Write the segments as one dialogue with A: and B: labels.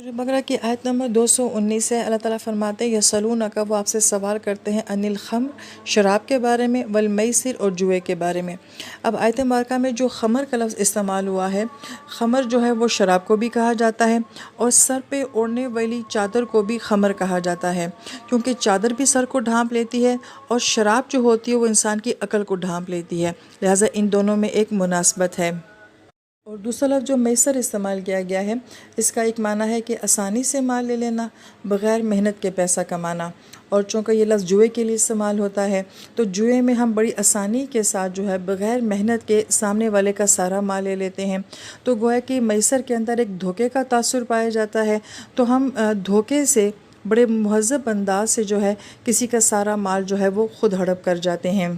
A: سورہ بقرہ کی آیت نمبر 219 ہے۔ اللہ تعالیٰ فرماتے ہیں یسألونک، وہ آپ سے سوال کرتے ہیں، عن الخمر، شراب کے بارے میں، والمیسر، اور جوئے کے بارے میں۔ اب آیت مبارکہ میں جو خمر کا لفظ استعمال ہوا ہے، خمر جو ہے وہ شراب کو بھی کہا جاتا ہے، اور سر پہ اوڑھنے والی چادر کو بھی خمر کہا جاتا ہے، کیونکہ چادر بھی سر کو ڈھانپ لیتی ہے اور شراب جو ہوتی ہے وہ انسان کی عقل کو ڈھانپ لیتی ہے، لہٰذا ان دونوں میں ایک مناسبت ہے۔ اور دوسرا لفظ جو میسر استعمال کیا گیا ہے، اس کا ایک معنی ہے کہ آسانی سے مال لے لینا، بغیر محنت کے پیسہ کمانا، اور چونکہ یہ لفظ جوئے کے لیے استعمال ہوتا ہے تو جوئے میں ہم بڑی آسانی کے ساتھ جو ہے بغیر محنت کے سامنے والے کا سارا مال لے لیتے ہیں، تو گویا کہ میسر کے اندر ایک دھوکے کا تاثر پایا جاتا ہے، تو ہم دھوکے سے بڑے مہذب انداز سے جو ہے کسی کا سارا مال جو ہے وہ خود ہڑپ کر جاتے ہیں۔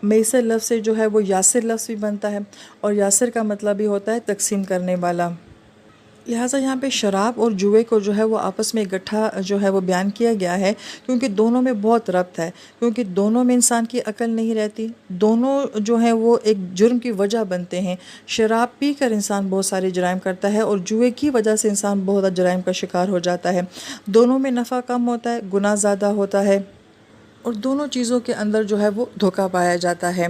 A: میسر لفظ سے جو ہے وہ یاسر لفظ بھی بنتا ہے، اور یاسر کا مطلب بھی ہوتا ہے تقسیم کرنے والا۔ لہٰذا یہاں پہ شراب اور جوئے کو جو ہے وہ آپس میں اکٹھا جو ہے وہ بیان کیا گیا ہے، کیونکہ دونوں میں بہت ربط ہے، کیونکہ دونوں میں انسان کی عقل نہیں رہتی، دونوں جو ہیں وہ ایک جرم کی وجہ بنتے ہیں۔ شراب پی کر انسان بہت سارے جرائم کرتا ہے، اور جوئے کی وجہ سے انسان بہت جرائم کا شکار ہو جاتا ہے۔ دونوں میں نفع کم ہوتا ہے، گناہ زیادہ ہوتا ہے، اور دونوں چیزوں کے اندر جو ہے وہ دھوکہ پایا جاتا ہے۔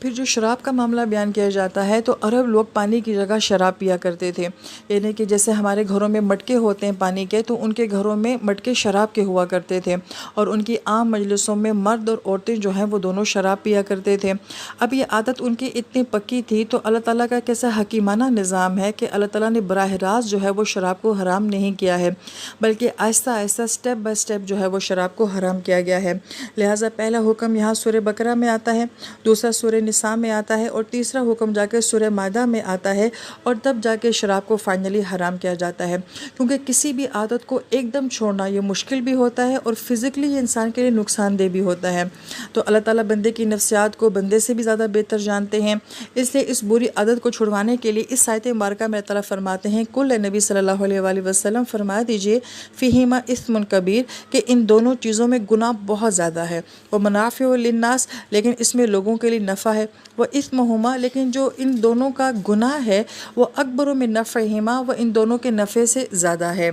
A: پھر جو شراب کا معاملہ بیان کیا جاتا ہے تو عرب لوگ پانی کی جگہ شراب پیا کرتے تھے، یعنی کہ جیسے ہمارے گھروں میں مٹکے ہوتے ہیں پانی کے، تو ان کے گھروں میں مٹکے شراب کے ہوا کرتے تھے، اور ان کی عام مجلسوں میں مرد اور عورتیں جو ہیں وہ دونوں شراب پیا کرتے تھے۔ اب یہ عادت ان کی اتنی پکی تھی، تو اللہ تعالیٰ کا کیسا حکیمانہ نظام ہے کہ اللہ تعالیٰ نے براہ راست جو ہے وہ شراب کو حرام نہیں کیا ہے، بلکہ آہستہ آہستہ سٹیپ بائی سٹیپ جو ہے وہ شراب کو حرام کیا گیا ہے۔ لہٰذا پہلا حکم یہاں سورہ بقرہ میں آتا ہے، دوسرا سورہ نساء میں آتا ہے، اور تیسرا حکم جا کے سورہ مائدہ میں آتا ہے، اور تب جا کے شراب کو فائنلی حرام کیا جاتا ہے، کیونکہ کسی بھی عادت کو ایک دم چھوڑنا یہ مشکل بھی ہوتا ہے، اور فزیکلی یہ انسان کے لیے نقصان دہ بھی ہوتا ہے۔ تو اللہ تعالیٰ بندے کی نفسیات کو بندے سے بھی زیادہ بہتر جانتے ہیں، اس لیے اس بری عادت کو چھڑوانے کے لیے اس آیت مبارکہ میں اللہ تعالیٰ فرماتے ہیں، کل نبی صلی اللہ علیہ وآلہ وسلم فرما دیجئے فیہما اثم کبیر، کہ ان دونوں چیزوں میں گناہ بہت زیادہ ہے، ومنافع للناس، لیکن اس میں لوگوں کے لیے نفع ہے، وہ اثمہما، لیکن جو ان دونوں کا گناہ ہے وہ اکبر من نفعہما، وہ ان دونوں کے نفع سے زیادہ ہے۔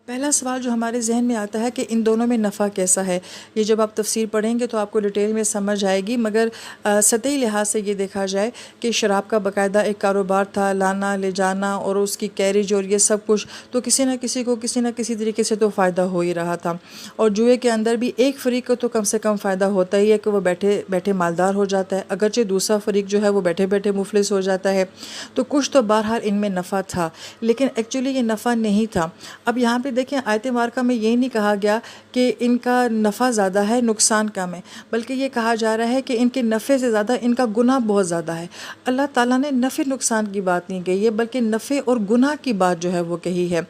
A: پہلا سوال جو ہمارے ذہن میں آتا ہے کہ ان دونوں میں نفع کیسا ہے، یہ جب آپ تفسیر پڑھیں گے تو آپ کو ڈیٹیل میں سمجھ آئے گی، مگر سطحی لحاظ سے یہ دیکھا جائے کہ شراب کا باقاعدہ ایک کاروبار تھا، لانا لے جانا اور اس کی کیریج اور یہ سب کچھ، تو کسی نہ کسی کو کسی نہ کسی طریقے سے تو فائدہ ہو ہی رہا تھا، اور جوئے کے اندر بھی ایک فریق کو تو کم سے کم فائدہ ہوتا ہی ہے کہ وہ بیٹھے بیٹھے مالدار ہو جاتا ہے، اگرچہ دوسرا فریق جو ہے وہ بیٹھے بیٹھے مفلس ہو جاتا ہے، تو کچھ تو بہرحال ان میں نفع تھا، لیکن ایکچولی یہ نفع نہیں تھا۔ اب یہاں پہ دیکھیں آیت مبارکہ میں یہ نہیں کہا گیا کہ ان کا نفع زیادہ ہے نقصان کم ہے، بلکہ یہ کہا جا رہا ہے کہ ان کے نفع سے زیادہ ان کا گناہ بہت زیادہ ہے۔ اللہ تعالیٰ نے نفع نقصان کی بات نہیں کہی ہے، بلکہ نفع اور گناہ کی بات جو ہے وہ کہی ہے،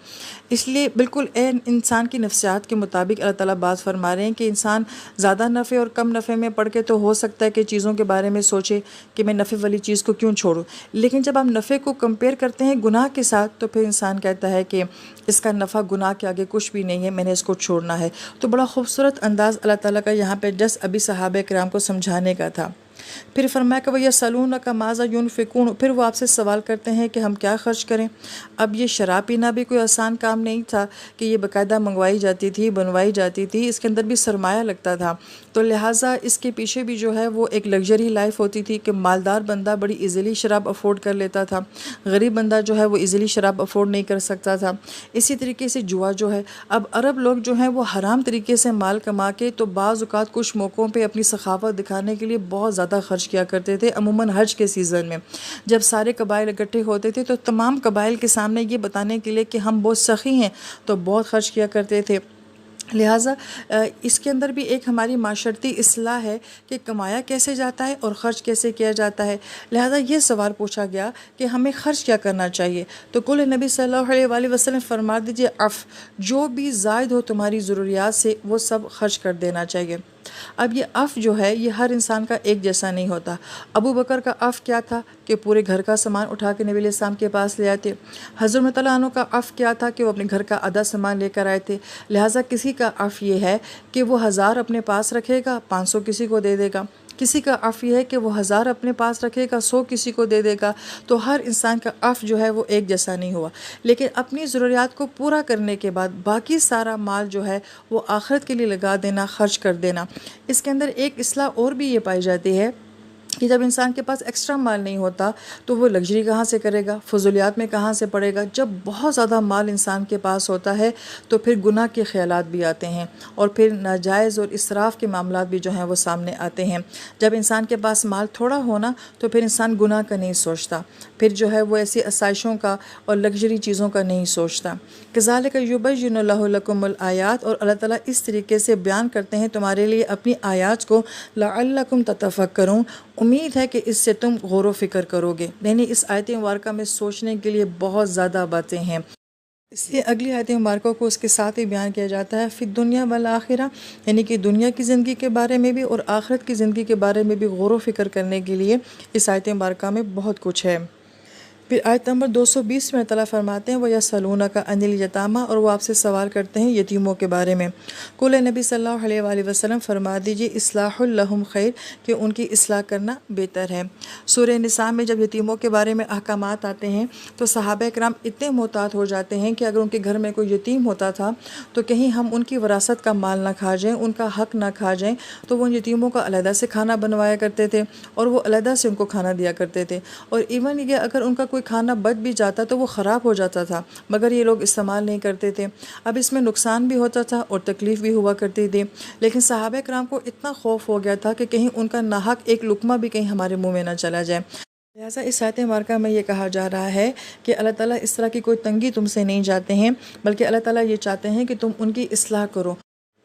A: اس لیے بالکل انسان کی نفسیات کے مطابق اللہ تعالیٰ بات فرما رہے ہیں کہ انسان زیادہ نفع اور کم نفع میں پڑھ کے تو ہو سکتا ہے کہ چیزوں کے بارے میں سوچے کہ میں نفع والی چیز کو کیوں چھوڑوں، لیکن جب ہم نفع کو کمپیئر کرتے ہیں گناہ کے ساتھ تو پھر انسان کہتا ہے کہ اس کا نفع گناہ کے آگے کچھ بھی نہیں ہے، میں نے اس کو چھوڑنا ہے۔ تو بڑا خوبصورت انداز اللہ تعالیٰ کا یہاں پہ جس ابھی صحابہ کرام کو سمجھانے کا تھا۔ پھر فرمایا کہ وَيَسْأَلُونَكَ مَاذَا يُنْفِقُونَ، پھر وہ آپ سے سوال کرتے ہیں کہ ہم کیا خرچ کریں۔ اب یہ شراب پینا بھی کوئی آسان کام نہیں تھا کہ یہ باقاعدہ منگوائی جاتی تھی، بنوائی جاتی تھی، اس کے اندر بھی سرمایہ لگتا تھا، تو لہٰذا اس کے پیچھے بھی جو ہے وہ ایک لگژری لائف ہوتی تھی کہ مالدار بندہ بڑی ایزیلی شراب افورڈ کر لیتا تھا، غریب بندہ جو ہے وہ ایزیلی شراب افورڈ نہیں کر سکتا تھا۔ اسی طریقے سے جوا جو ہے، اب عرب لوگ جو ہیں وہ حرام طریقے سے مال کما کے تو بعض اوقات کچھ موقعوں پہ اپنی سخاوت دکھانے کے لیے بہت زیادہ خرچ کیا کرتے تھے، عموماً حج کے سیزن میں جب سارے قبائل اکٹھے ہوتے تھے تو تمام قبائل کے سامنے یہ بتانے کے لیے کہ ہم بہت سخی ہیں تو بہت خرچ کیا کرتے تھے۔ لہٰذا اس کے اندر بھی ایک ہماری معاشرتی اصلاح ہے کہ کمایا کیسے جاتا ہے اور خرچ کیسے کیا جاتا ہے، لہٰذا یہ سوال پوچھا گیا کہ ہمیں خرچ کیا کرنا چاہیے، تو کل نبی صلی اللہ علیہ وآلہ وسلم فرما دیجئے جو بھی زائد ہو تمہاری ضروریات سے وہ سب خرچ کر دینا چاہیے۔ اب یہ جو ہے یہ ہر انسان کا ایک جیسا نہیں ہوتا۔ ابو بکر کا کیا تھا کہ پورے گھر کا سامان اٹھا کے نبی علیہ السلام کے پاس لے آئے تھے۔ حضرت رضی اللہ عنہ کا کیا تھا کہ وہ اپنے گھر کا آدھا سامان لے کر آئے تھے۔ لہٰذا کسی کا یہ ہے کہ وہ 1000 اپنے پاس رکھے گا، 500 کسی کو دے دے گا، کسی کا عفو یہ ہے کہ وہ 1000 اپنے پاس رکھے گا، 100 کسی کو دے دے گا، تو ہر انسان کا عفو جو ہے وہ ایک جیسا نہیں ہوا۔ لیکن اپنی ضروریات کو پورا کرنے کے بعد باقی سارا مال جو ہے وہ آخرت کے لیے لگا دینا، خرچ کر دینا۔ اس کے اندر ایک اصلاح اور بھی یہ پائی جاتی ہے کہ جب انسان کے پاس ایکسٹرا مال نہیں ہوتا تو وہ لگژری کہاں سے کرے گا، فضولیات میں کہاں سے پڑے گا۔ جب بہت زیادہ مال انسان کے پاس ہوتا ہے تو پھر گناہ کے خیالات بھی آتے ہیں، اور پھر ناجائز اور اسراف کے معاملات بھی جو ہیں وہ سامنے آتے ہیں۔ جب انسان کے پاس مال تھوڑا ہونا تو پھر انسان گناہ کا نہیں سوچتا، پھر جو ہے وہ ایسی آسائشوں کا اور لگژری چیزوں کا نہیں سوچتا۔ کذالک یبین اللہ لکم الآیات، اور اللہ تعالیٰ اس طریقے سے بیان کرتے ہیں تمہارے لیے اپنی آیات کو، لعلکم تتفکرون، امید ہے کہ اس سے تم غور و فکر کرو گے۔ یعنی اس آیت مبارکہ میں سوچنے کے لیے بہت زیادہ باتیں ہیں، اس لیے اگلی آیت مبارکہ کو اس کے ساتھ ہی بیان کیا جاتا ہے فی الدنیا والآخرہ، یعنی کہ دنیا کی زندگی کے بارے میں بھی اور آخرت کی زندگی کے بارے میں بھی غور و فکر کرنے کے لیے اس آیت مبارکہ میں بہت کچھ ہے۔ پھر آیت نمبر 220 میں اللہ تعالیٰ فرماتے ہیں وَيَسْأَلُونَكَ عَنِ الْيَتَامَى، اور وہ آپ سے سوال کرتے ہیں یتیموں کے بارے میں۔ قُلْ، نبی صلی اللہ علیہ وآلہ وسلم فرما دیجئے اصلاح لہم خیر، کہ ان کی اصلاح کرنا بہتر ہے۔ سورہ نساء میں جب یتیموں کے بارے میں احکامات آتے ہیں تو صحابہ کرام اتنے محتاط ہو جاتے ہیں کہ اگر ان کے گھر میں کوئی یتیم ہوتا تھا تو کہیں ہم ان کی وراثت کا مال نہ کھا جائیں، ان کا حق نہ کھا جائیں، تو وہ ان یتیموں کا علیحدہ سے کھانا بنوایا کرتے تھے اور وہ علیحدہ سے ان کو کھانا دیا کرتے تھے، اور ایون یہ اگر ان کا کوئی کھانا بچ بھی جاتا تو وہ خراب ہو جاتا تھا مگر یہ لوگ استعمال نہیں کرتے تھے۔ اب اس میں نقصان بھی ہوتا تھا اور تکلیف بھی ہوا کرتی تھی، لیکن صحابہ کرام کو اتنا خوف ہو گیا تھا کہ کہیں ان کا ناحق ایک لقمہ بھی کہیں ہمارے منہ میں نہ چلا جائے۔ لہٰذا اس آیت مبارکہ میں یہ کہا جا رہا ہے کہ اللہ تعالیٰ اس طرح کی کوئی تنگی تم سے نہیں چاہتے ہیں، بلکہ اللہ تعالیٰ یہ چاہتے ہیں کہ تم ان کی اصلاح کرو،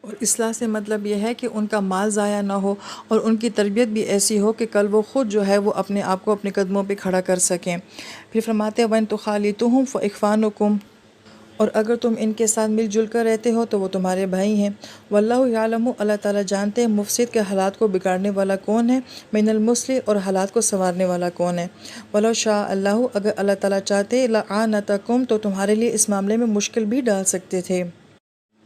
A: اور اصلاح سے مطلب یہ ہے کہ ان کا مال ضائع نہ ہو اور ان کی تربیت بھی ایسی ہو کہ کل وہ خود جو ہے وہ اپنے آپ کو اپنے قدموں پہ کھڑا کر سکیں۔ پھر فرماتے ہیں وَإِن تُخَالِطُوهُمْ فَإِخْوَانُكُمْ، اور اگر تم ان کے ساتھ مل جل کر رہتے ہو تو وہ تمہارے بھائی ہیں۔ واللہ یعلم، اللہ تعالیٰ جانتے ہیں مفسد کے حالات کو بگاڑنے والا کون ہے، من المصلح، اور حالات کو سنوارنے والا کون ہے۔ ولو شاء اللہ، اگر اللہ تعالیٰ چاہتے لَعَانَتَکُم، تو تمہارے لیے اس معاملے میں مشکل بھی ڈال سکتے تھے۔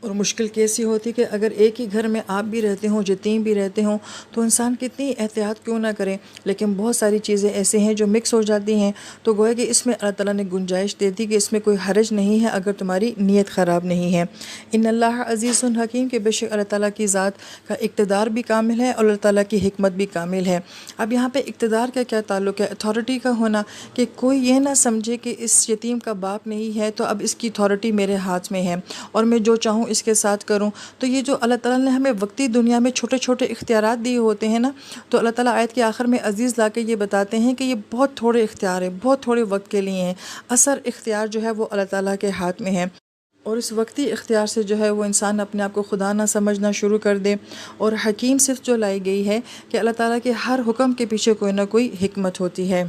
A: اور مشکل کیسی ہوتی کہ اگر ایک ہی گھر میں آپ بھی رہتے ہوں، یتیم بھی رہتے ہوں، تو انسان کتنی احتیاط کیوں نہ کرے، لیکن بہت ساری چیزیں ایسے ہیں جو مکس ہو جاتی ہیں، تو گویا کہ اس میں اللہ تعالیٰ نے گنجائش دے دی کہ اس میں کوئی حرج نہیں ہے اگر تمہاری نیت خراب نہیں ہے۔ ان اللہ عزیز حکیم، کہ بے شک اللہ تعالیٰ کی ذات کا اقتدار بھی کامل ہے اور اللہ تعالیٰ کی حکمت بھی کامل ہے۔ اب یہاں پہ اقتدار کا کیا تعلق ہے؟ اتھارٹی کا ہونا، کہ کوئی یہ نہ سمجھے کہ اس یتیم کا باپ نہیں ہے تو اب اس کی اتھارٹی میرے ہاتھ میں ہے اور میں جو چاہوں اس کے ساتھ کروں۔ تو یہ جو اللہ تعالیٰ نے ہمیں وقتی دنیا میں چھوٹے چھوٹے اختیارات دیے ہوتے ہیں نا، تو اللہ تعالیٰ آیت کے آخر میں عزیز لا کے یہ بتاتے ہیں کہ یہ بہت تھوڑے اختیار ہیں، بہت تھوڑے وقت کے لیے ہیں، اثر اختیار جو ہے وہ اللہ تعالیٰ کے ہاتھ میں ہے۔ اور اس وقتی اختیار سے جو ہے وہ انسان اپنے آپ کو خدا نہ سمجھنا شروع کر دے، اور حکیم صرف جو لائی گئی ہے کہ اللہ تعالیٰ کے ہر حکم کے پیچھے کوئی نہ کوئی حکمت ہوتی ہے۔